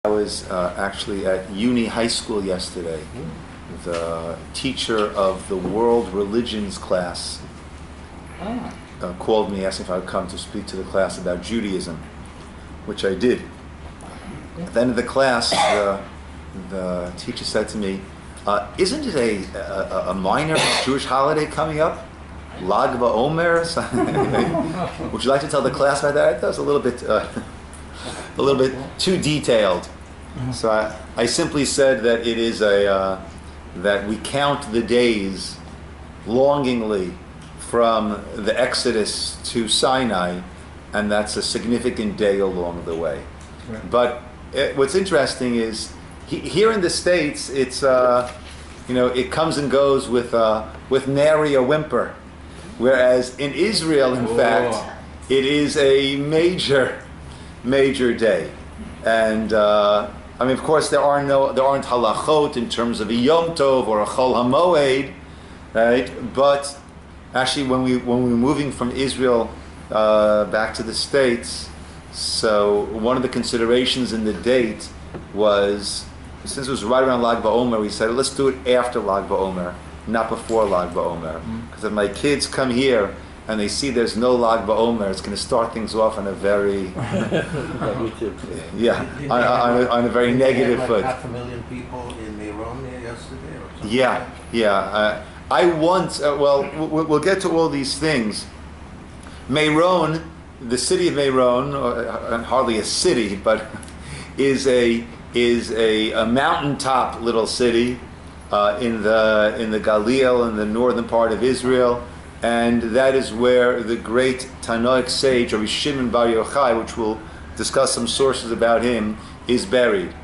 I was actually at high school yesterday. The teacher of the world religions class called me, asking if I would come to speak to the class about Judaism, which I did. At the end of the class, the teacher said to me, isn't it a minor Jewish holiday coming up? Lag Bomer? Would you like to tell the class about that? That was a little bit too detailed. So I simply said that it is that we count the days longingly from the Exodus to Sinai, and that's a significant day along the way. Right. But what's interesting is here in the States, it's it comes and goes with nary a whimper, whereas in Israel, in fact, it is a major day. And of course, there aren't halachot in terms of a Yom Tov or a Chol HaMoed, right? But actually, when we were moving from Israel back to the States, so one of the considerations in the date was, since it was right around Lag Bomer, we said, let's do it after Lag Bomer, not before Lag Bomer. Because if my kids come here and they see there's no Lag Bomer, it's going to start things off on a very on a very negative foot. Half a million people in Meron yesterday, or something. Yeah. I once we'll get to all these things. Meron, the city of Meron, hardly a city, but is a mountaintop little city in the Galil, in the northern part of Israel. And that is where the great Tanoic sage, Rabbi Shimon Bar Yochai, which we'll discuss some sources about him, is buried.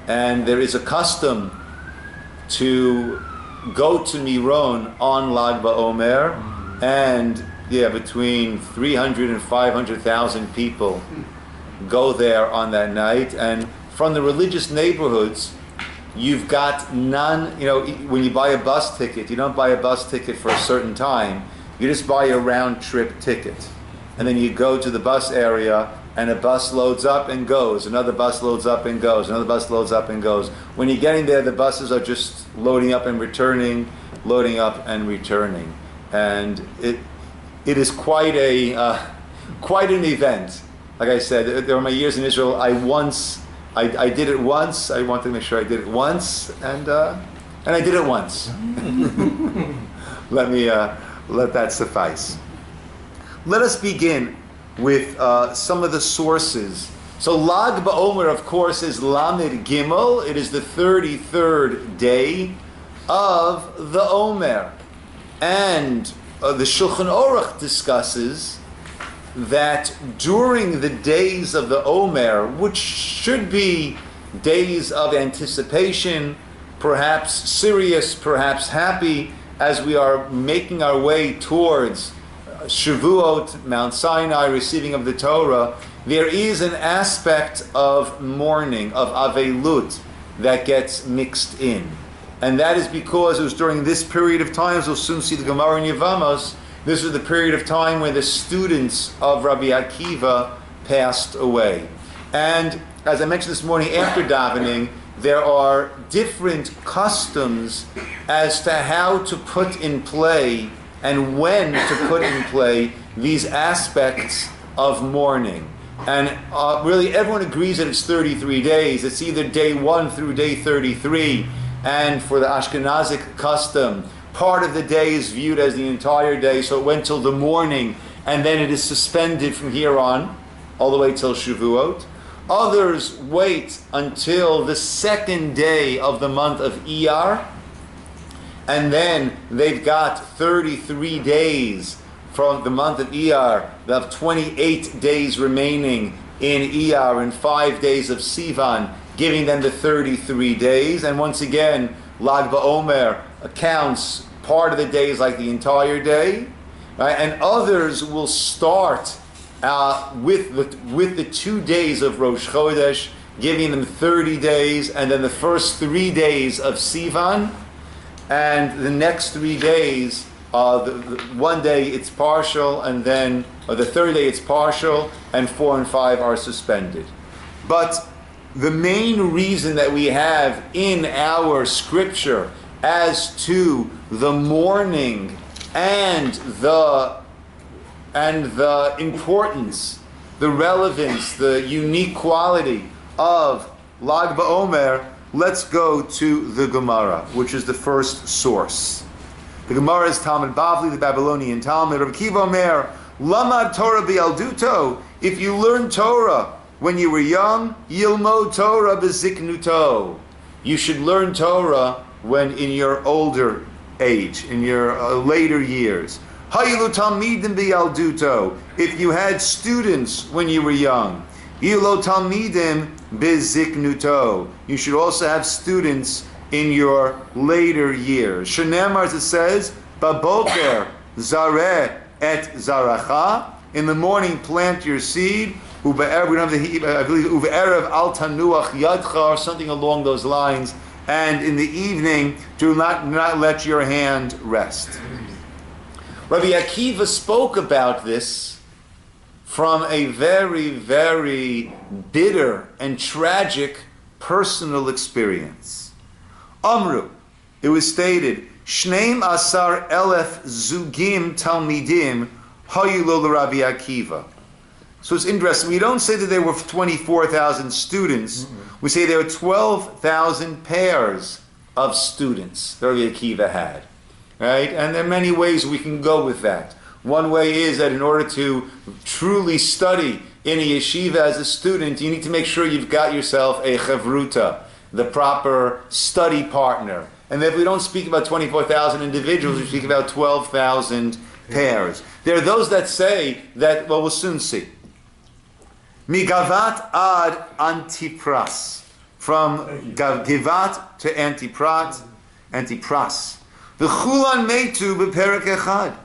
And there is a custom to go to Meron on Lag Bomer, and between 300 and 500,000 people go there on that night. And from the religious neighborhoods, you've got none. When you buy a bus ticket, you don't buy a bus ticket for a certain time. You just buy a round-trip ticket. And then you go to the bus area, and a bus loads up and goes. Another bus loads up and goes. Another bus loads up and goes. When you're getting there, the buses are just loading up and returning, loading up and returning. And it is quite an event. Like I said, there were my years in Israel. I did it once. I wanted to make sure I did it once, and I did it once. Let that suffice. Let us begin with some of the sources. So Lag Bomer, of course, is Lamed Gimel. It is the 33rd day of the Omer. And the Shulchan Aruch discusses that during the days of the Omer, which should be days of anticipation, perhaps serious, perhaps happy, as we are making our way towards Shavuot, Mount Sinai, receiving of the Torah, there is an aspect of mourning, of Avelut, that gets mixed in. And that is because it was during this period of time, as we'll soon see the Gemara in Yevamos, this was the period of time where the students of Rabbi Akiva passed away. And as I mentioned this morning after davening, there are different customs as to how to put in play and when to put in play these aspects of mourning. And really everyone agrees that it's 33 days. It's either day 1 through day 33. And for the Ashkenazic custom, part of the day is viewed as the entire day, so it went till the morning, and then it is suspended from here on, all the way till Shavuot. Others wait until the second day of the month of Iyar, and then they've got 33 days from the month of Iyar. They have 28 days remaining in Iyar and 5 days of Sivan, giving them the 33 days. And once again, Lag Bomer counts part of the days like the entire day, right? And others will start with the 2 days of Rosh Chodesh, giving them 30 days, and then the first 3 days of Sivan, and the next 3 days, one day it's partial, and then the third day it's partial, and 4 and 5 are suspended. But the main reason that we have in our scripture as to the mourning and the importance, the relevance, the unique quality of Lag Bomer, let's go to the Gemara, which is the first source. The Gemara is Talmud Bavli, the Babylonian Talmud. Rabbi Akiva Omer, Lamad Torah bi'alduto. If you learn Torah when you were young, Yilmod Torah b'ziknuto. You should learn Torah when in your older age, in your later years. Hayilu talmidim bi'alduto. If you had students when you were young, Yilo talmidim b'ziknuto. You should also have students in your later years. Shenemar, as it says, Baboker zareh et zaracha. In the morning, plant your seed. Ube'erev, we don't have the, I believe, ube'erev al tanuach yadcha, or something along those lines. And in the evening, do not let your hand rest. Rabbi Akiva spoke about this from a very, very bitter and tragic personal experience. Amru, it was stated, Shneim asar elef zugim talmidim hayulo Rabbi Akiva. So it's interesting. We don't say that there were 24,000 students. We say there were 12,000 pairs of students that Rabbi Akiva had. Right? And there are many ways we can go with that. One way is that in order to truly study in a yeshiva as a student, you need to make sure you've got yourself a chavruta, the proper study partner. And if we don't speak about 24,000 individuals, we speak about 12,000 pairs. There are those that say that, well, we'll soon see. Migavat ad Antipras. From Givat to Antipras. The Chulan Meitu beperek echad.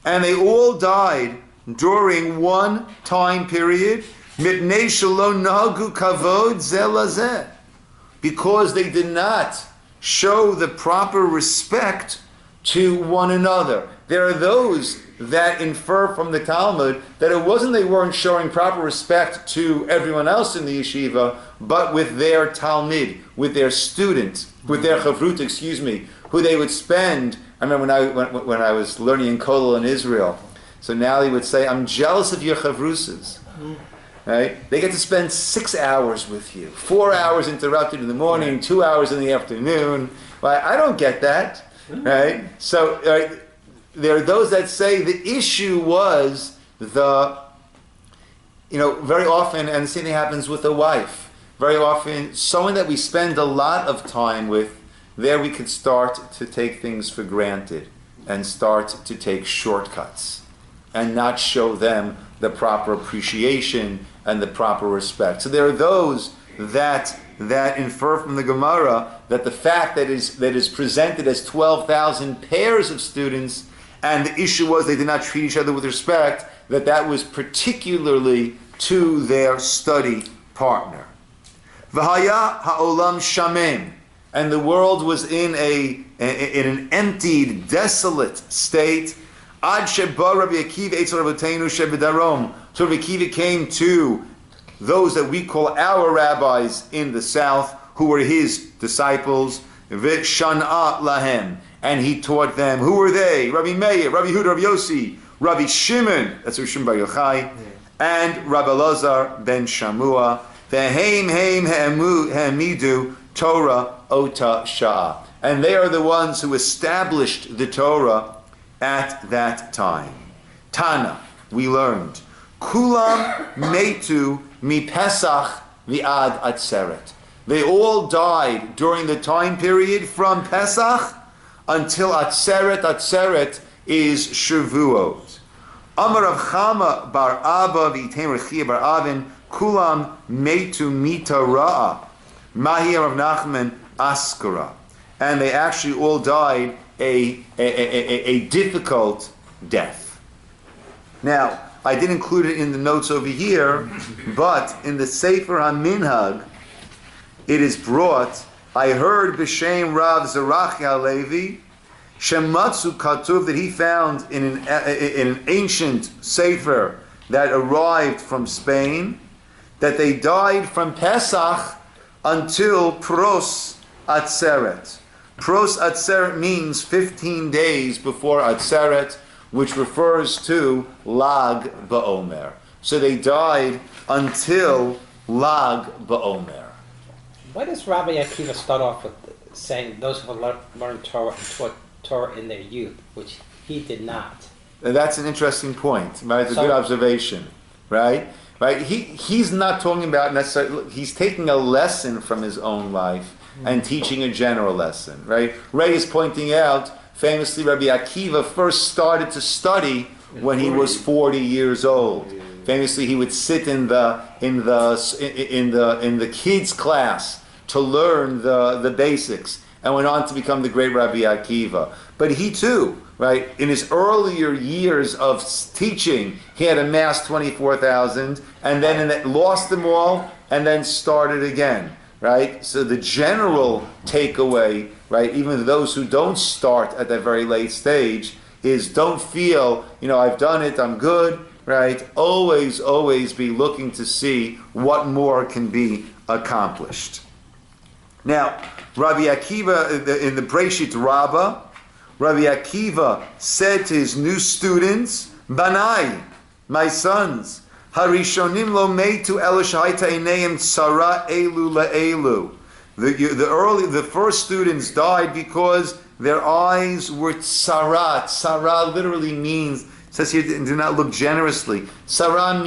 And they all died during one time period. Mipnei shelo nagu kavod zeh lazeh. Because they did not show the proper respect to one another. There are those that infer from the Talmud that it wasn't they weren't showing proper respect to everyone else in the yeshiva, but with their Talmud, with their student, with their chavrut, who they would spend. I remember when I was learning in Kollel in Israel. So now he would say, I'm jealous of your chavrusas. Right? They get to spend 6 hours with you. 4 hours interrupted in the morning, 2 hours in the afternoon. Well, I don't get that. Right? So there are those that say the issue was very often, and the same thing happens with a wife. Very often, someone that we spend a lot of time with, there we could start to take things for granted and start to take shortcuts and not show them the proper appreciation and the proper respect. So there are those that infer from the Gemara that the fact that is presented as 12,000 pairs of students, and the issue was they did not treat each other with respect, that was particularly to their study partner. V'haya ha'olam shamem. And the world was in an emptied, desolate state. Ad sheba Rabbi Akiva etzel Rabbeinu shebedarom. So Rabbi Akiva came to those that we call our rabbis in the south, who were his disciples. V'shan'a lahem. And he taught them. Who were they? Rabbi Meir, Rabbi Huda, Rabbi Yossi, Rabbi Shimon, that's Rabbi Shimon Bar Yochai, and Rabbi Elazar ben Shamua. V'heim ha'amidu Torah ota sha'a. And they are the ones who established the Torah at that time. Tana, we learned. Kulam metu mi Pesach vi'ad atzeret. They all died during the time period from Pesach until Atzeret. Atzeret is Shavuot. Amar Rav Chama bar Abba v'Yitem Rechia bar Avin kulam metu mita ra'a. Mahi Rav Nachman askara. And they actually all died a difficult death. Now, I didn't include it in the notes over here, but in the Sefer HaMinhag, it is brought, I heard B'Shem Rav Zerachi HaLevi, Shematzu Katuv, that he found in an ancient Sefer that arrived from Spain, that they died from Pesach until Pros Atzeret. Pros Atzeret means 15 days before Atzeret, which refers to Lag Bomer. So they died until Lag Bomer. Why does Rabbi Akiva start off with saying those who learned Torah and taught Torah in their youth, which he did not? And that's an interesting point, right? It's a good observation, right? Right? He's not talking about necessarily, he's taking a lesson from his own life and teaching a general lesson, right? Ray is pointing out, famously, Rabbi Akiva first started to study when he was 40 years old. Famously, he would sit in the kids' class to learn the basics, and went on to become the great Rabbi Akiva. But he too, right, in his earlier years of teaching, he had amassed 24,000, and then lost them all, and then started again, right? So the general takeaway, right, even for those who don't start at that very late stage, is don't feel, I've done it, I'm good, right? Always be looking to see what more can be accomplished. Now, Rabbi Akiva, in the Breshit Rabbah, Rabbi Akiva said to his new students, Banai, my sons, Harishonim lo meitu ela shaita eineim tzara elu la'elu. The first students died because their eyes were tzara. Tzara literally means, it says here, do not look generously. Tzara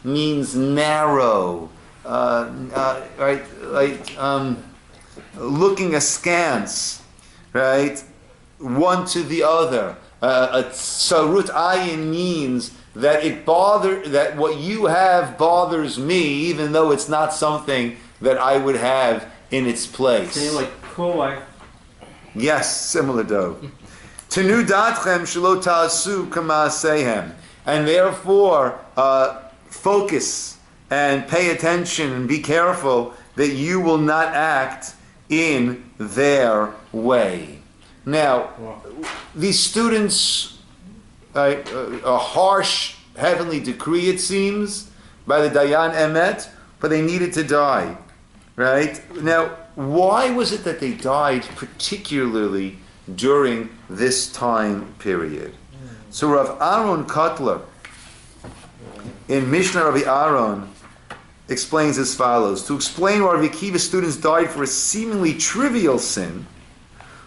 means narrow, right? Looking askance, right? One to the other. A tsarut ayin means that that what you have bothers me, even though it's not something that I would have in its place. Say like cool. Yes, similar though. Tenu datchem shelo ta'asu k'ma'asehem, and therefore focus and pay attention and be careful that you will not act in their way. Now, these students, a harsh heavenly decree, it seems, by the Dayan Emet, but they needed to die, right? Now, why was it that they died particularly during this time period? So Rav Aaron Kotler, in Mishnah Rabbi Aaron, explains as follows. To explain why Rabbi Akiva's students died for a seemingly trivial sin,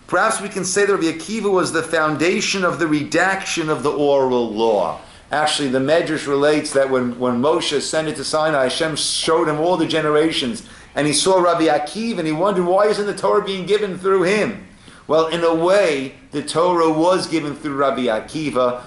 perhaps we can say that Rabbi Akiva was the foundation of the redaction of the oral law. Actually, the Medrash relates that when Moshe ascended to Sinai, Hashem showed him all the generations, and he saw Rabbi Akiva, and he wondered, why isn't the Torah being given through him? Well, in a way, the Torah was given through Rabbi Akiva.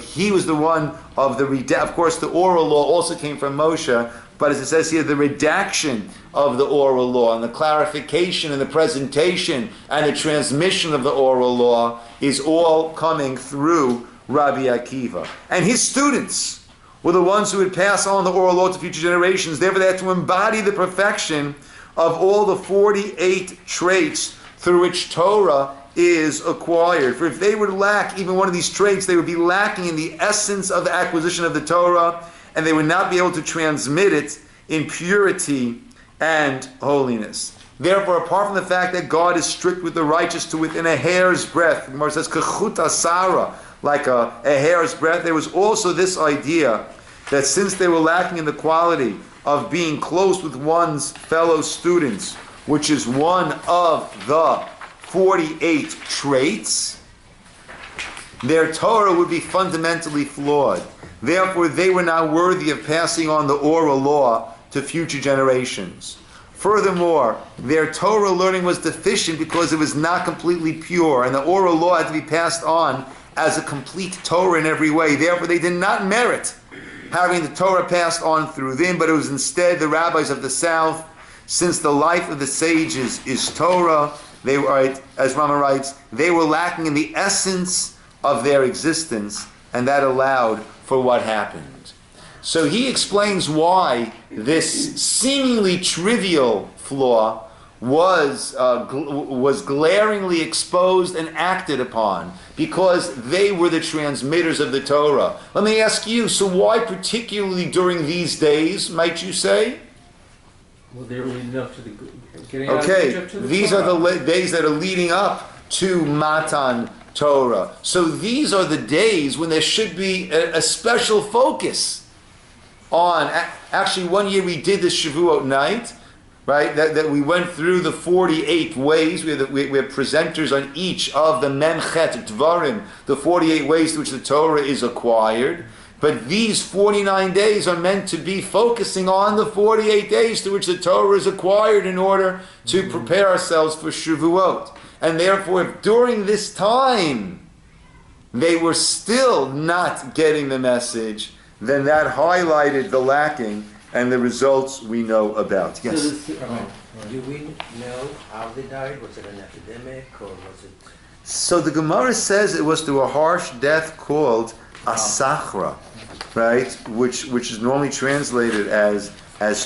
He was the one of the of course, the oral law also came from Moshe, but as it says here, the redaction of the oral law and the clarification and the presentation and the transmission of the oral law is all coming through Rabbi Akiva. And his students were the ones who would pass on the oral law to future generations. Therefore, they had to embody the perfection of all the 48 traits through which Torah is acquired. For if they would lack even one of these traits, they would be lacking in the essence of the acquisition of the Torah, and they would not be able to transmit it in purity and holiness. Therefore, apart from the fact that God is strict with the righteous to within a hair's breadth, the Gemara says, "Kechut asara," like a hair's breadth, there was also this idea that since they were lacking in the quality of being close with one's fellow students, which is one of the 48 traits, their Torah would be fundamentally flawed. Therefore, they were not worthy of passing on the oral law to future generations. Furthermore, their Torah learning was deficient because it was not completely pure, and the oral law had to be passed on as a complete Torah in every way. Therefore, they did not merit having the Torah passed on through them, but it was instead the rabbis of the south. Since the life of the sages is Torah, they were, as Rama writes, they were lacking in the essence of their existence, and that allowed for what happened. So he explains why this seemingly trivial flaw was glaringly exposed and acted upon because they were the transmitters of the Torah. Let me ask you, so why particularly during these days, might you say? Well, they're leading up to the getting out of Okay, Egypt to the these are Torah. the days that are leading up to Matan Torah. So these are the days when there should be a special focus on. Actually, one year we did this Shavuot night, right? That we went through the 48 ways. We have presenters on each of the Memchet Dvarim, the 48 ways to which the Torah is acquired. But these 49 days are meant to be focusing on the 48 days to which the Torah is acquired in order to prepare ourselves for Shavuot. And therefore, if during this time they were still not getting the message, then that highlighted the lacking and the results we know about. Yes? Do we know how they died? Was it an epidemic or was it... So the Gemara says it was through a harsh death called asachra, right? Which is normally translated as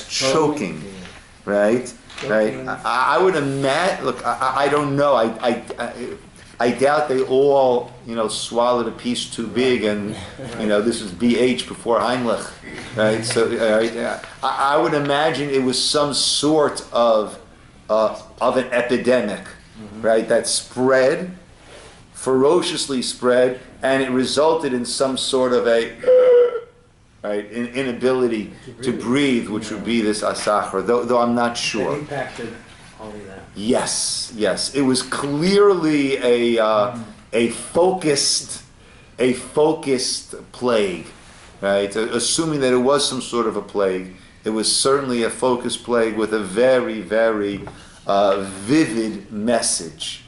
choking, right? Right. I would imagine. Look, I don't know. I doubt they all swallowed a piece too big, and this is BH before Heimlich, right? So I would imagine it was some sort of an epidemic, right? That spread, ferociously spread, and it resulted in some sort of a inability to breathe, which would be this asachar, though I'm not sure. It impacted only that. Yes. It was clearly a focused plague, right? Assuming that it was some sort of a plague, it was certainly a focused plague with a very, very vivid message.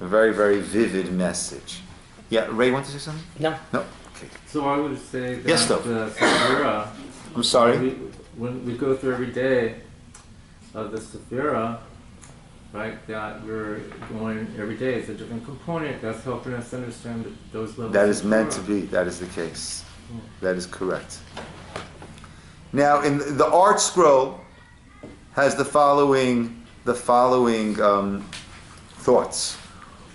A very, very vivid message. Yeah, Ray, want to say something? No. Okay. So I would say that Yes, though. the Sephira, I'm sorry. when we go through every day of the Sephira, right, that we're going every day, it's a different component that's helping us understand those levels. That is of meant Torah. to be. That is the case. That is correct. Now, in the art scroll has the following thoughts.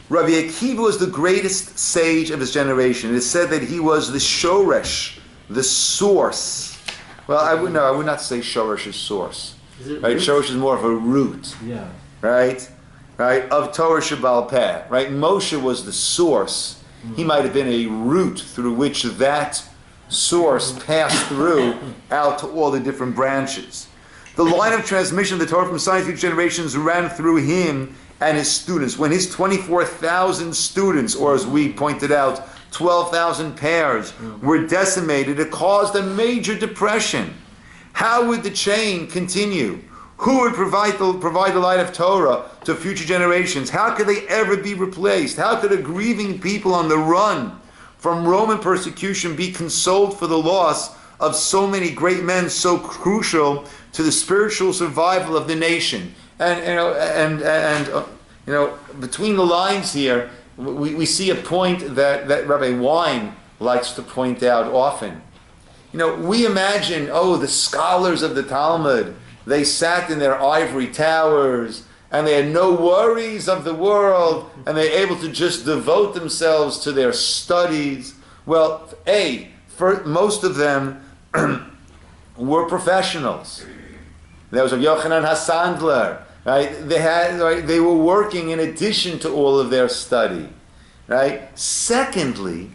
Rabbi Akiva was the greatest sage of his generation. It is said that he was the shoresh, the source. Well, I would not say shoresh is source. Is it Right? root? Shoresh is more of a root. Yeah. Right, of Torah Shabbal Peh, right? Moshe was the source. He might have been a root through which that source passed through out to all the different branches. The line of transmission of the Torah from scientific generations ran through him and his students. When his 24,000 students, or as we pointed out, 12,000 pairs were decimated, it caused a major depression. How would the chain continue? Who would provide the light of Torah to future generations? How could they ever be replaced? How could a grieving people on the run from Roman persecution be consoled for the loss of so many great men so crucial to the spiritual survival of the nation? And between the lines here, we see a point that Rabbi Wein likes to point out often. We imagine, the scholars of the Talmud, they sat in their ivory towers, and they had no worries of the world, and they were able to just devote themselves to their studies. Well, most of them were professionals. There was Yochanan Hassandler, right? They were working in addition to all of their study, right? Secondly,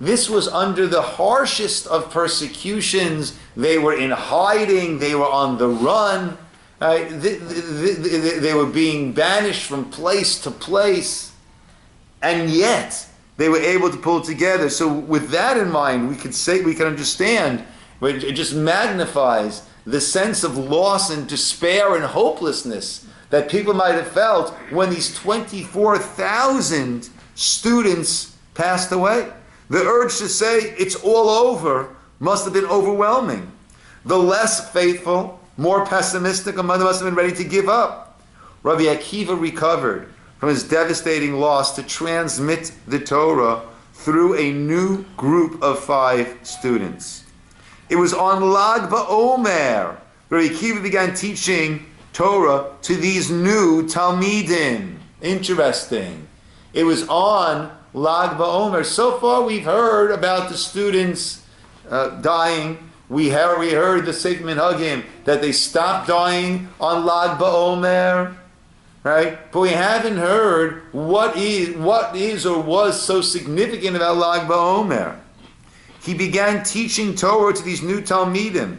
this was under the harshest of persecutions. They were in hiding. They were on the run. They were being banished from place to place. And yet, they were able to pull it together. So with that in mind, we can understand, it just magnifies the sense of loss and despair and hopelessness that people might have felt when these 24,000 students passed away. The urge to say it's all over must have been overwhelming. The less faithful, more pessimistic among them must have been ready to give up. Rabbi Akiva recovered from his devastating loss to transmit the Torah through a new group of 5 students. It was on Lag Bomer Rabbi Akiva began teaching Torah to these new Talmidim. Interesting. It was on Lag BaOmer. So far we've heard about the students dying. We heard the Sefer Minhagim that they stopped dying on Lag BaOmer, right? But we haven't heard what is or was so significant about Lag BaOmer. He began teaching Torah to these new Talmidim.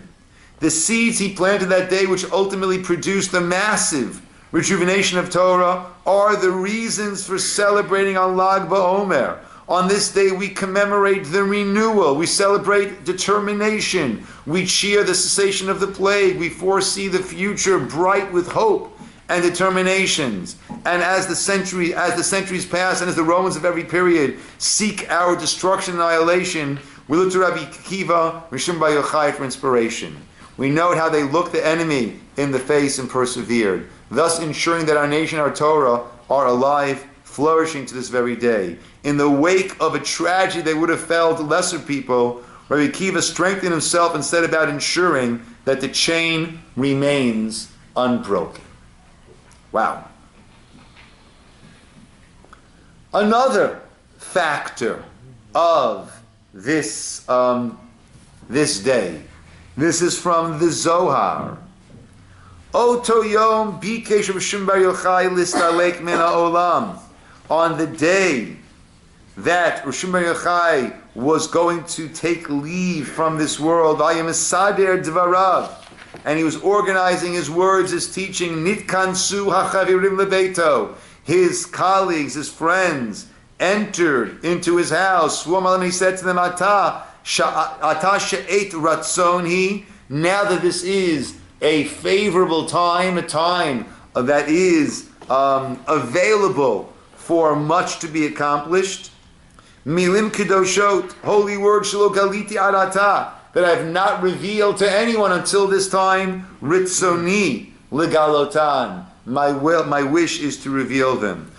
The seeds he planted that day, which ultimately produced the massive rejuvenation of Torah, are the reasons for celebrating on Lag BaOmer. On this day we commemorate the renewal, we celebrate determination, we cheer the cessation of the plague, we foresee the future bright with hope and determinations. And as the centuries pass and as the Romans of every period seek our destruction and annihilation, we look to Rabbi Akiva, Rishon Bar Yochai for inspiration. We note how they looked the enemy in the face and persevered, thus ensuring that our nation, our Torah, are alive, flourishing to this very day. In the wake of a tragedy they would have felt lesser people, Rabbi Akiva strengthened himself and set about ensuring that the chain remains unbroken. Wow. Another factor of this day. This is from the Zohar. Oto yom bikesh Rishon Bar Yochai listalek min ha'olam. On the day that Rishon Bar Yochai was going to take leave from this world, vayim esader dvarav, and he was organizing his words, his teaching. Nitkansu hachavirim lebeito. His colleagues, his friends, entered into his house. And he said to them, Ata she'et ratzon. Now that this is a favorable time, a time that is available for much to be accomplished. Milim kedoshot, holy word, shelo galiti ad ata, that I have not revealed to anyone until this time. Ritzoni legalotan, my wish is to reveal them.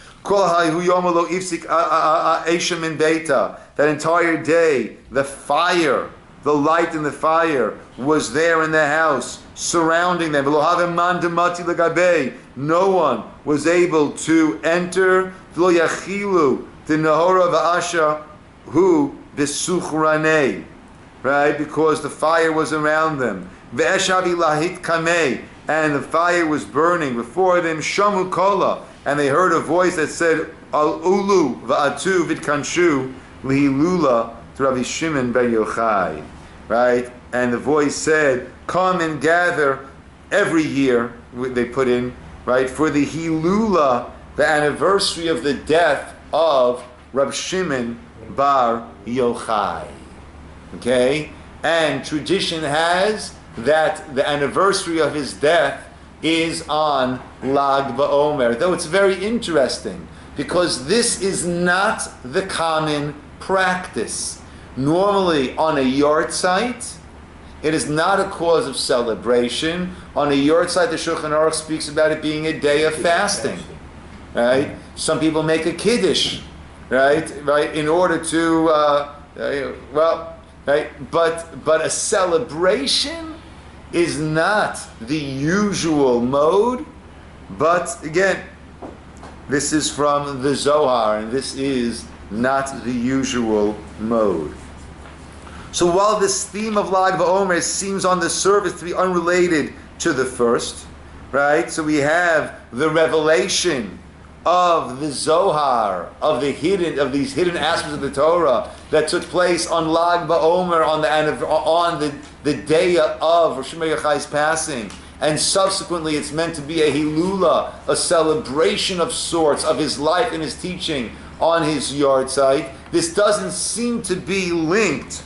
That entire day, the fire, the light in the fire was there in the house, surrounding them. No one was able to enter. Right? Because the fire was around them. And the fire was burning before them. Shamu kola. And they heard a voice that said, Al ulu va'atu vidkanshu lihilula to Rabbi Shimon ben Yochai. Right? And the voice said, come and gather every year, they put in, right, for the Hilula, the anniversary of the death of Rabbi Shimon bar Yochai. Okay? And tradition has that the anniversary of his death is on Lag BaOmer. Though it's very interesting, because this is not the common practice. Normally on a yard site, it is not a cause of celebration. On a yard site, the Shulchan Aruch speaks about it being a day of fasting. Right? Some people make a kiddush, right? In order to, right? But a celebration is not the usual mode. But again, this is from the Zohar, and this is not the usual mode. So while this theme of Lag BaOmer seems on the surface to be unrelated to the first, right? So we have the revelation of the Zohar, of these hidden aspects of the Torah that took place on Lag BaOmer on the day of Rishon Bar Yochai's passing, and subsequently it's meant to be a hilula, a celebration of sorts of his life and his teaching on his yard site. This doesn't seem to be linked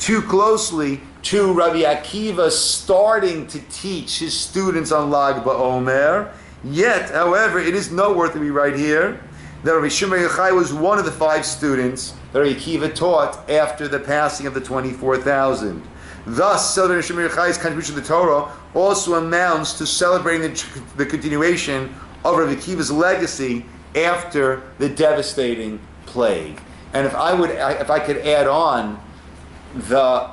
too closely to Rabbi Akiva starting to teach his students on Lag BaOmer. Yet, however, it is noteworthy right here that Rabbi Shimon bar Yochai was one of the 5 students that Rabbi Akiva taught after the passing of the 24,000. Thus, celebrating Shimon bar Yochai's contribution to the Torah also amounts to celebrating the continuation of Rabbi Akiva's legacy after the devastating plague. And if I could add on the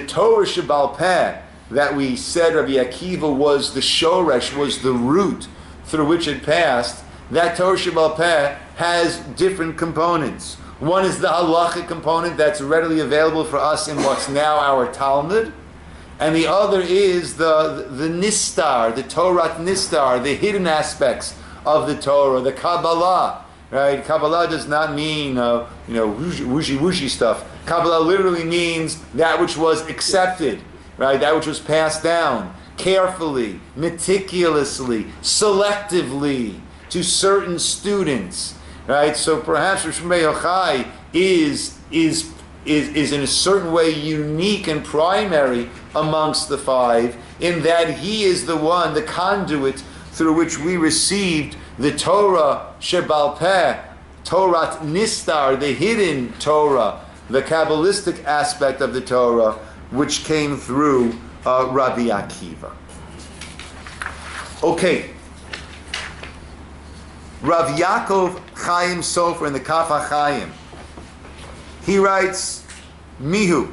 Torah Shebal Peh that we said Rabbi Akiva was the shoresh, was the root through which it passed, that Torah Shebal Peh has different components. One is the halachic component that's readily available for us in what's now our Talmud, and the other is the nistar, the Torah nistar, the hidden aspects of the Torah, the Kabbalah. Right? Kabbalah does not mean wushy stuff. Kabbalah literally means that which was accepted, right? That which was passed down carefully, meticulously, selectively to certain students, right? So perhaps Rosh Yochai is in a certain way unique and primary amongst the five, in that he is the one, the conduit through which we received the Torah Shebal Peh, Torah Nistar, the hidden Torah, the Kabbalistic aspect of the Torah, which came through Rabbi Akiva. Okay. Rav Yaakov Chaim Sofer in the Kaf HaChaim, he writes, Mihu.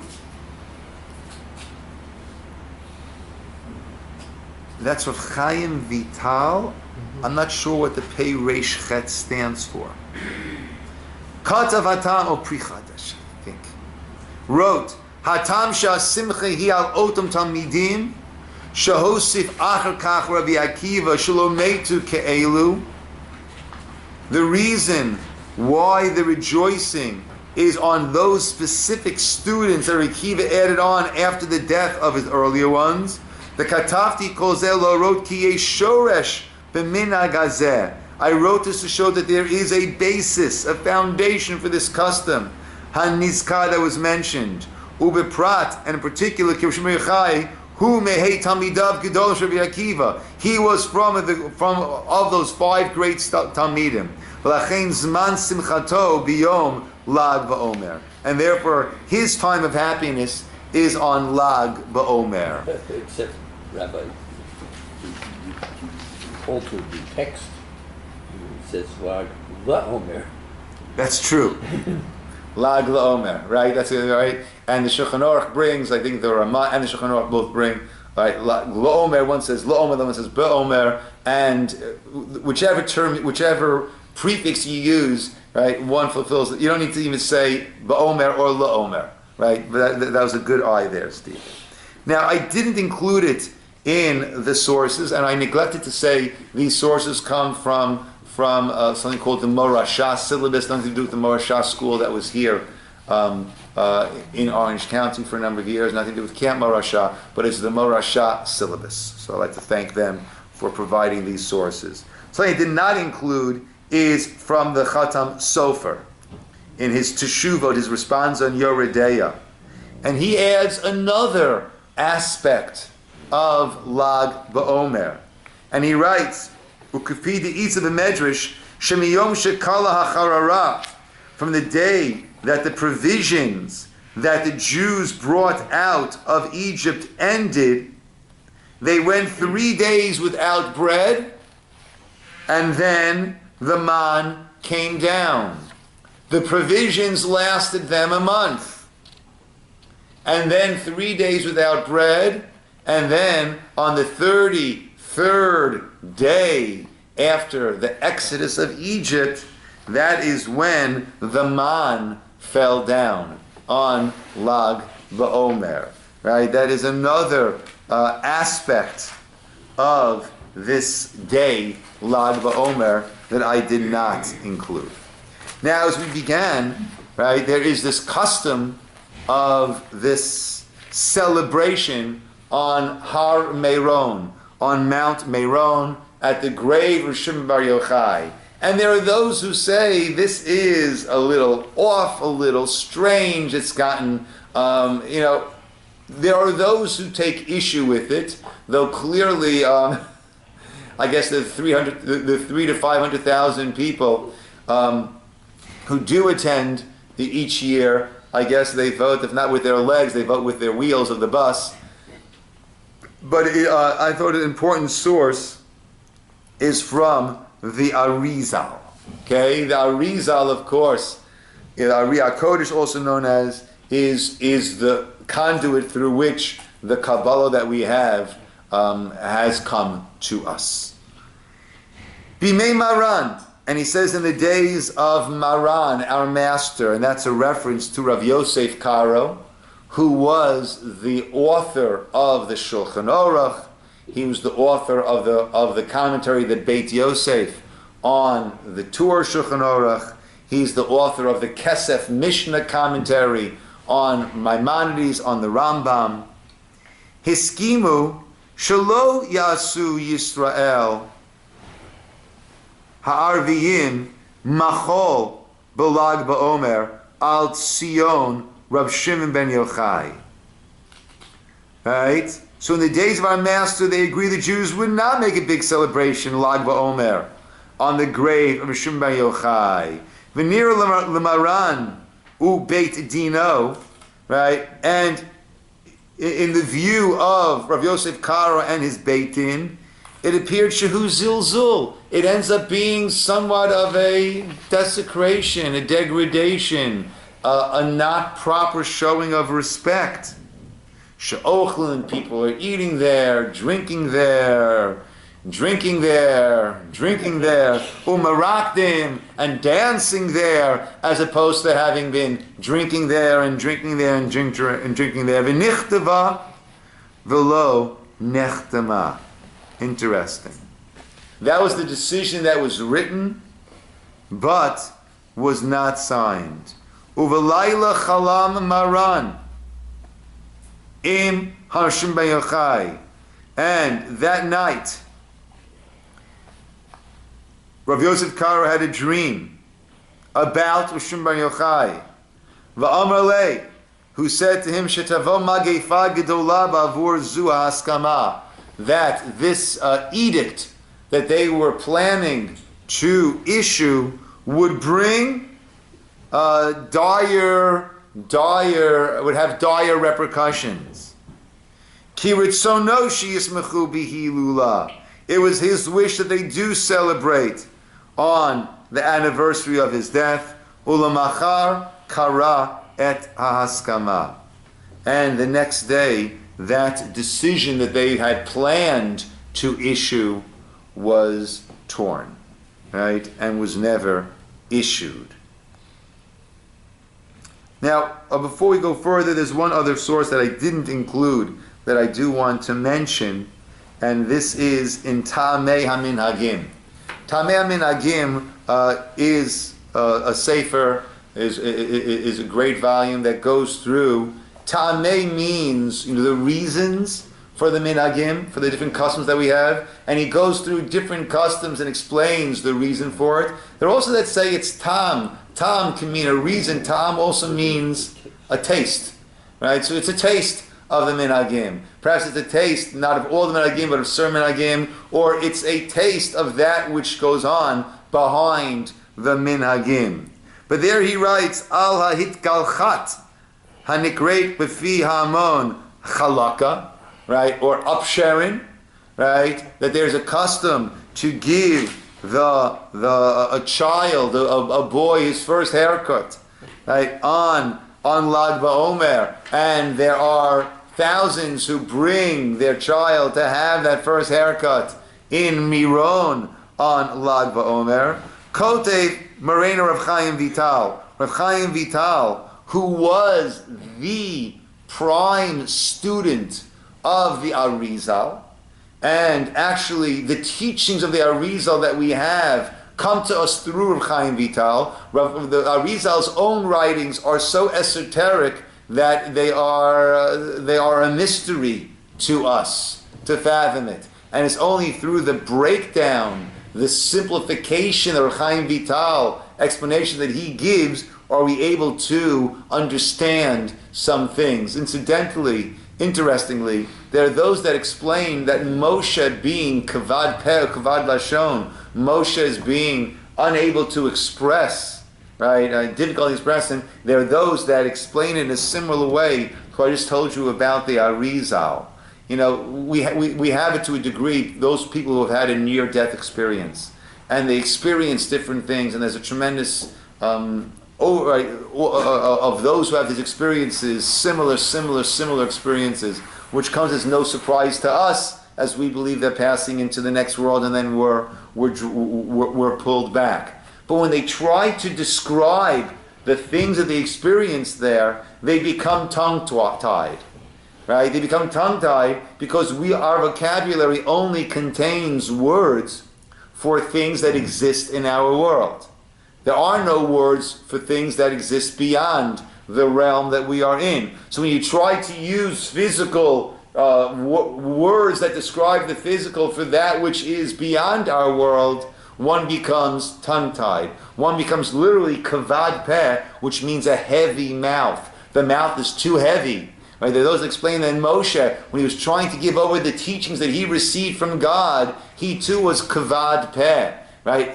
That's Rav Chaim Vital. I'm not sure what the Pei Reish Chet stands for. Katav Hatam or Pri Chadash, I think. Wrote, Hatam Shah Simcha Hi Al Otam Talmidim Shahosif Achar Kach Rabbi Akiva Shalometu Ke'elu. The reason why the rejoicing is on those specific students that Rabbi Akiva added on after the death of his earlier ones. The Katafti Kozel Lo wrote Ki Yesh Shoresh B'Minhag Hazeh. I wrote this to show that there is a basis, a foundation for this custom. Han-Nizkar that was mentioned. Ubeprat, and in particular, Kivshmei Yochai, Hu Mehei Talmidav Gedolos Rabbi Akiva. He was from of those five great Talmidim. V'lachein Zman Simchato Biyom Lag Bomer. And therefore, his time of happiness is on Lag Bomer. Except, Rabbi, you altered the text. It says Lag Bomer. That's true. Lag Bomer, right? That's right. And the Shulchan Aruch brings, I think the Ramah and the Shulchan Aruch both bring, right? La'omer, one says La'omer, the one says Be'omer, and whichever prefix you use, right? One fulfills it. You don't need to even say Be'omer or La'omer, right? But that was a good eye there, Steve. Now, I didn't include it in the sources, and I neglected to say these sources come from something called the Morashah syllabus, nothing to do with the Morashah school that was here in Orange County for a number of years, nothing to do with Camp Morashah, but it's the Morashah syllabus. So I'd like to thank them for providing these sources. Something I did not include is from the Chatam Sofer in his Teshuvot, his response on Yoredeya. And he adds another aspect of Lag Bomer. And he writes, Ukufid Isa b'Medrash, Shemiyom Shekala HaCharara, from the day that the provisions that the Jews brought out of Egypt ended, they went 3 days without bread, and then the man came down. The provisions lasted them a month, and then 3 days without bread, and then on the 33rd day after the exodus of Egypt, that is when the man fell down on Lag Bomer. Right? That is another aspect of this day, Lag Bomer, that I did not include. Now, as we began, right, there is this custom of this celebration on Har Meron, on Mount Meron, at the grave of Shimon Bar Yochai. And there are those who say this is a little off, a little strange, it's gotten, there are those who take issue with it, though clearly, I guess the 3 to 500,000 people who do attend each year, I guess they vote, if not with their legs, they vote with their wheels of the bus. But I thought an important source is from the Arizal. Okay, the Arizal, of course, the Ari HaKodesh, also known as, is the conduit through which the Kabbalah that we have has come to us. Bimei Maran, and he says in the days of Maran, our master, and that's a reference to Rav Yosef Karo, who was the author of the Shulchan Aruch. He was the author of the commentary that Beit Yosef on the Tur Shulchan Aruch. He's the author of the Kesef Mishnah commentary on Maimonides, on the Rambam. Hiskimu shelo yasu Yisroel ha'arviyim machol b'Lag Bomer al Tzion Rab Shimon ben Yochai. Right? So in the days of our master, they agreed the Jews would not make a big celebration, Lag Bomer, on the grave of Shimon ben Yochai. V'nir l'maran u beit dino, right? And in the view of Rav Yosef Karo and his Beit Din, it appeared shehu zilzul. It ends up being somewhat of a desecration, a degradation, a not proper showing of respect. She'ochlin, people are eating there, drinking there, umarakdim, and dancing there, as opposed to having been drinking there and drinking there and drinking there. V'nichtava v'lo nechtama. Interesting. That was the decision that was written, but was not signed. Uvelayla chalam maran im Harshim ben Yochai, and that night Rav Yosef Karo had a dream about Harshim ben Yochai. Va'amar lei, who said to him, "Shetavo magefa gedola b'avur zu haskama," that this edict that they were planning to issue would bring would have dire repercussions. Ki ritzono sheyismechu bihi lula. It was his wish that they do celebrate on the anniversary of his death. Ulamachar kara et hahaskama. And the next day, that decision that they had planned to issue was torn, right, and was never issued. Now, before we go further, there's one other source that I didn't include that I do want to mention, and this is in Ta'amei HaMinhagim. Ta'amei HaMinhagim is a sefer, is a great volume that goes through. Ta'amei means, the reasons for the minhagim, for the different customs that we have, and he goes through different customs and explains the reason for it. There are also that say it's tam. Tam can mean a reason. Tam also means a taste, right? So it's a taste of the minhagim. Perhaps it's a taste not of all the minhagim, but of certain minhagim, or it's a taste of that which goes on behind the minhagim. But there he writes, al ha'hitgalchat hanikret befi ha'amon chalaka, right, or upsharing, right, that there's a custom to give a child, a boy, his first haircut, right, on Lag Bomer, and there are thousands who bring their child to have that first haircut in Miron on Lag Bomer. Kotev Moreno Rav Chaim Vital, who was the prime student of the Arizal, and actually the teachings of the Arizal that we have come to us through Rav Chaim Vital. The Arizal's own writings are so esoteric that they are a mystery to us to fathom it, and it's only through the breakdown, the simplification of Rav Chaim Vital explanation that he gives are we able to understand some things. Interestingly, there are those that explain that Moshe being kavad peh, kavad lashon, Moshe is being unable to express, right, difficult to express, and there are those that explain it in a similar way to what I just told you about the Arizal. We have it to a degree, those people who have had a near-death experience, and they experience different things, and there's a tremendous of those who have these experiences, similar experiences, which comes as no surprise to us, as we believe they're passing into the next world and then we're pulled back. But when they try to describe the things that they experience there, they become tongue-tied. Right? They become tongue-tied because our vocabulary only contains words for things that exist in our world. There are no words for things that exist beyond the realm that we are in. So when you try to use physical words that describe the physical for that which is beyond our world, one becomes tongue-tied. One becomes literally kavad peh, which means a heavy mouth. The mouth is too heavy. Right? Those explain that Moshe, when he was trying to give over the teachings that he received from God, he too was kavad peh. Right?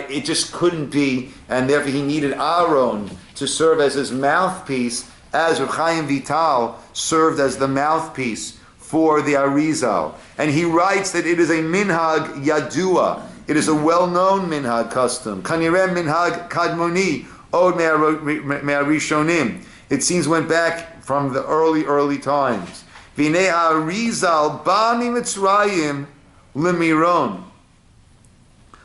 It just couldn't be, and therefore he needed Aaron to serve as his mouthpiece, as Reb Chaim Vital served as the mouthpiece for the Arizal. And he writes that it is a minhag yadua. It is a well-known minhag custom. Kanireh minhag kadmoni od me'arishonim. It seems went back from the early times. V'nei Arizal ba mitzrayim lemiron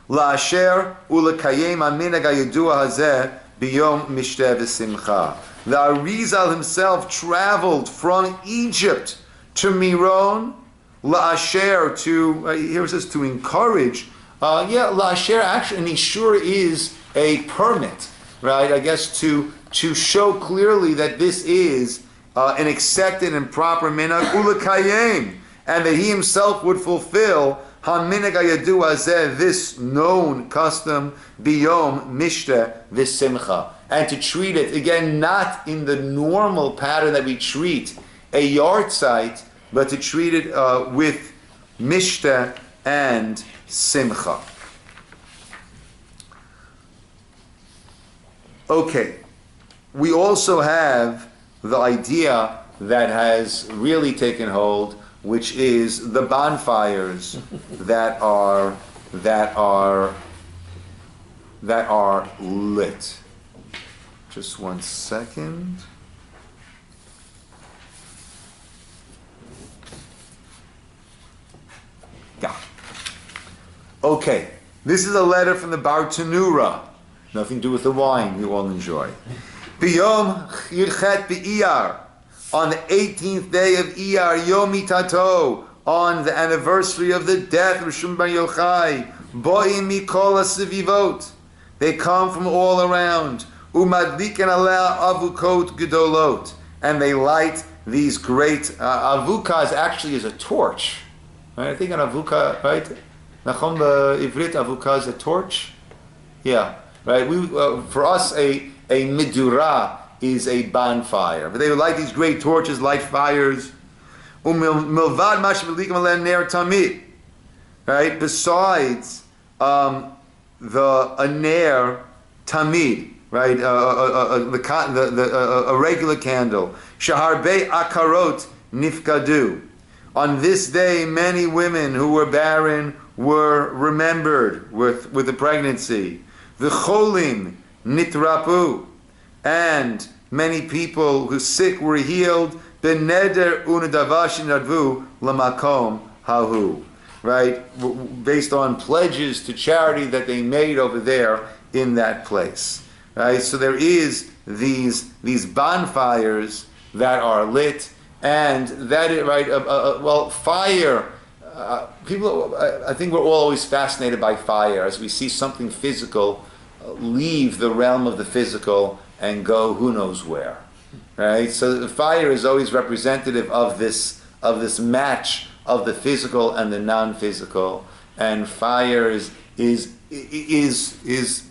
la'asher ulekayem aminag hayadua hazeh biyom mishteh v'simcha. The Arizal himself traveled from Egypt to Miron, la'asher, to here it says to encourage. La'asher actually, and he sure is a permit, right? I guess to show clearly that this is an accepted and proper minhag ulekayem, and that he himself would fulfill haminhag hayadu hazeh, this known custom, biyom mishteh v'simcha, and to treat it again not in the normal pattern that we treat a yard site, but to treat it with mishteh and simcha. Okay, we also have the idea that has really taken hold, which is the bonfires that are lit. Just 1 second. Yeah. Okay, this is a letter from the Bar Tanura. Nothing to do with the wine you all enjoy. Biyom Yirchet B'Iyar, on the 18th day of Iyar, Yomi Tato, on the anniversary of the death of Rishon Bar Yochai, Bo'im Mikol HaSevivot, they come from all around, Umadliken Aleh Avukot Gedolot, and they light these great, Avuka actually is a torch, right? I think an Avuka, right? Nachon Ivrit, Avuka is a torch? Yeah, right? For us, a midura is a bonfire. But they would light these great torches, light fires. Milvad mashvelikim alen ner tamid. Right? Besides the ner tamid, right? A regular candle. Shaharbe akarot nifkadu. On this day, many women who were barren were remembered with the pregnancy. The cholim nitrapu, and many people who sick were healed. Beneder unadavashin advu lamakom hahu, right? Based on pledges to charity that they made over there in that place, right? So there is these bonfires that are lit, and that is right. Fire. People, I think we're all always fascinated by fire as we see something physical leave the realm of the physical and go who knows where, right? So the fire is always representative of this match of the physical and the non-physical, and fire is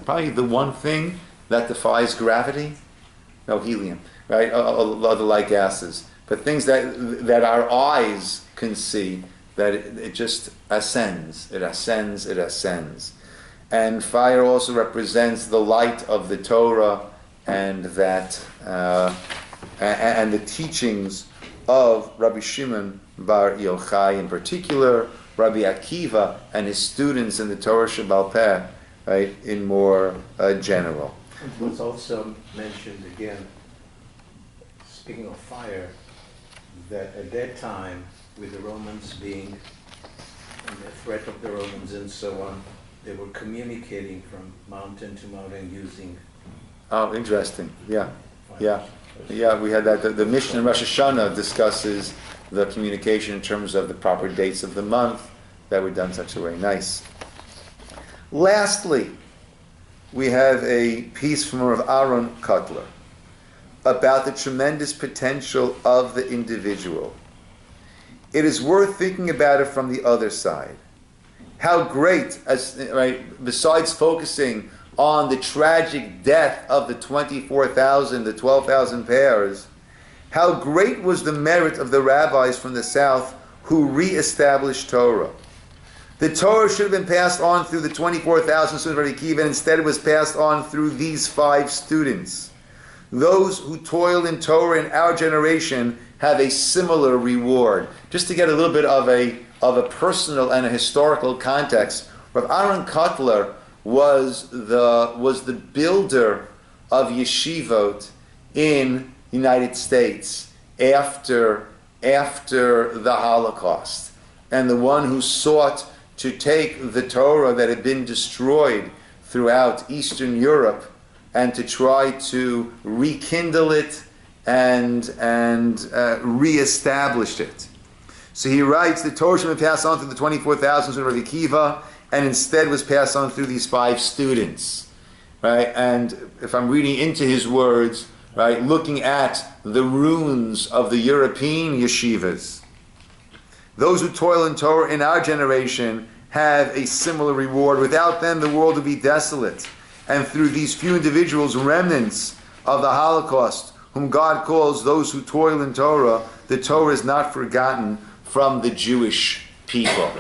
probably the one thing that defies gravity. No, helium, right? Other light gases, but things that our eyes can see, that it just ascends. It ascends. And fire also represents the light of the Torah and that and the teachings of Rabbi Shimon Bar Yochai, in particular, Rabbi Akiva and his students in the Torah Shebaal Peh, right, in more general. It was also mentioned again, speaking of fire, that at that time, with the Romans being, and the threat of the Romans and so on, they were communicating from mountain to mountain using Oh, interesting. Yeah. fire. Yeah. Yeah, we had that. The Mishnah in Rosh Hashanah discusses the communication in terms of the proper dates of the month that were done in such a way. Nice. Lastly, we have a piece from Rav Aaron Kotler about the tremendous potential of the individual. It is worth thinking about it from the other side. How great, besides focusing on the tragic death of the 24,000, the 12,000 pairs, how great was the merit of the rabbis from the south who re-established Torah. The Torah should have been passed on through the 24,000 students of Rabbi Akiva, and instead it was passed on through these 5 students. Those who toil in Torah in our generation have a similar reward. Just to get a little bit of a personal and a historical context, Rav Aaron Kotler was the builder of yeshivot in the United States after the Holocaust, and the one who sought to take the Torah that had been destroyed throughout Eastern Europe and to try to rekindle it and reestablish it. So he writes, the Torah should have been passed on through the 24,000 of Rabbi Akiva, and instead was passed on through these 5 students, right? And if I'm reading into his words, right, looking at the ruins of the European yeshivas, those who toil in Torah in our generation have a similar reward. Without them, the world would be desolate. And through these few individuals, remnants of the Holocaust, whom God calls those who toil in Torah, the Torah is not forgotten from the Jewish people.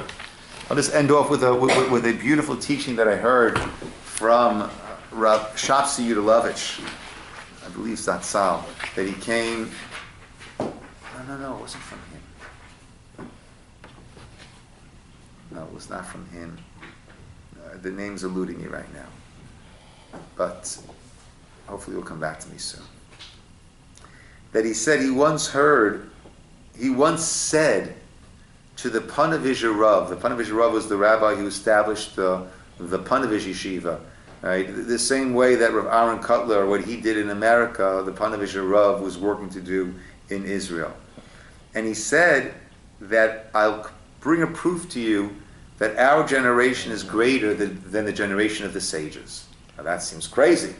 I'll just end off with a beautiful teaching that I heard from Rav Shapsi Yudalovich, I believe Zatzal, that he came. No, it wasn't from him. No, it was not from him. The name's eluding me right now, but hopefully it will come back to me soon. That he said he once said to the Panovizh Rav. The Panovizh Rav was the rabbi who established the Panovizh Yeshiva. Right? The same way that Rav Aaron Kotler, what he did in America, the Panovizh Rav was working to do in Israel. And he said that I'll bring a proof to you that our generation is greater than the generation of the sages. Now that seems crazy.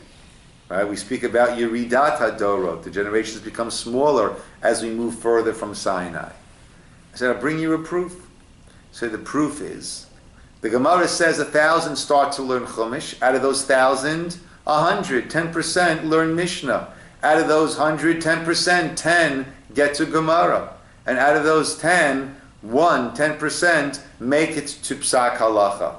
Right? We speak about Yeridat HaDorot. The generations become smaller as we move further from Sinai. I said, I'll bring you a proof. So the proof is, the Gemara says 1,000 start to learn Chumash. Out of those 1,000, 100, 10% learn Mishnah. Out of those 100, 10%, 10 get to Gemara. And out of those 10, 10% make it to Psak Halacha.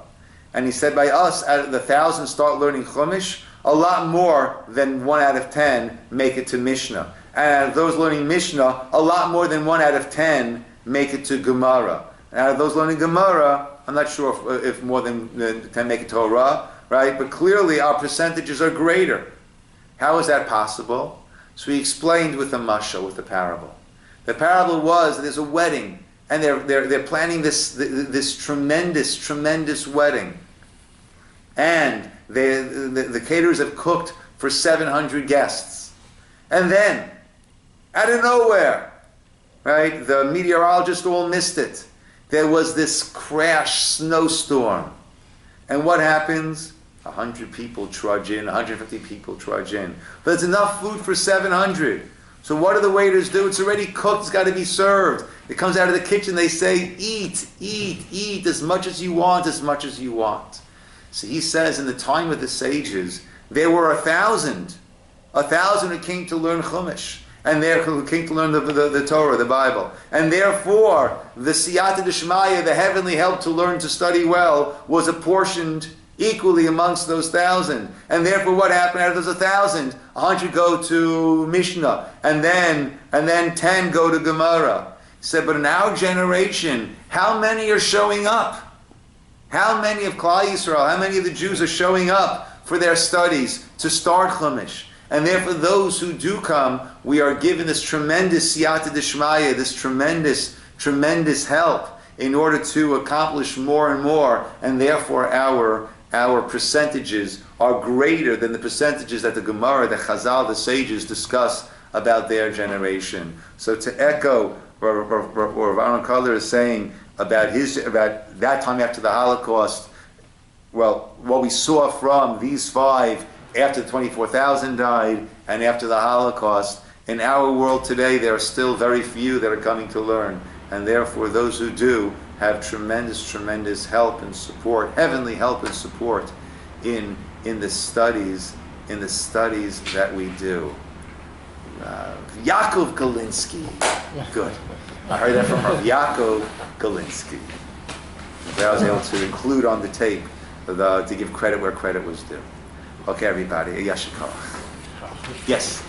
And he said, by us, out of the 1,000 start learning Chumash, a lot more than 1 out of 10 make it to Mishnah. And out of those learning Mishnah, a lot more than 1 out of 10 make it to Gemara. And out of those learning Gemara, I'm not sure if more than 10 make it to Torah, right? But clearly our percentages are greater. How is that possible? So he explained with the mashal, with the parable. The parable was, there's a wedding, and they're planning this tremendous wedding. And the caterers have cooked for 700 guests. And then, out of nowhere, right, the meteorologists all missed it. There was this crash snowstorm. And what happens? 100 people trudge in, 150 people trudge in. But there's enough food for 700. So what do the waiters do? It's already cooked, it's got to be served. It comes out of the kitchen, they say, eat as much as you want, as much as you want. So he says, in the time of the sages, there were 1,000 who came to learn Chumash, and who came to learn the Torah, the Bible. And therefore, the Siyata D'Shmaya, the heavenly help to learn to study well, was apportioned equally amongst those 1,000. And therefore, what happened out of those 1,000? 100 go to Mishnah, and then 10 go to Gemara. He said, but in our generation, how many are showing up? How many of Klal Yisrael, how many of the Jews are showing up for their studies to start Chumash. And therefore, those who do come, we are given this tremendous siyata d'shmaya, this tremendous help in order to accomplish more and more. And therefore, our percentages are greater than the percentages that the Gemara, the Chazal, the sages discuss about their generation. So to echo what Rav Aaron Kotler is saying about that time after the Holocaust, well, what we saw from these five after the 24,000 died and after the Holocaust, in our world today there are still very few that are coming to learn, and therefore those who do have tremendous help and support, heavenly help and support in the studies that we do. Yaakov Galinsky. Good. I heard that from Yaakov Galinsky. That I was able to include on the tape to give credit where credit was due. Okay, everybody. Yashikar. Yes.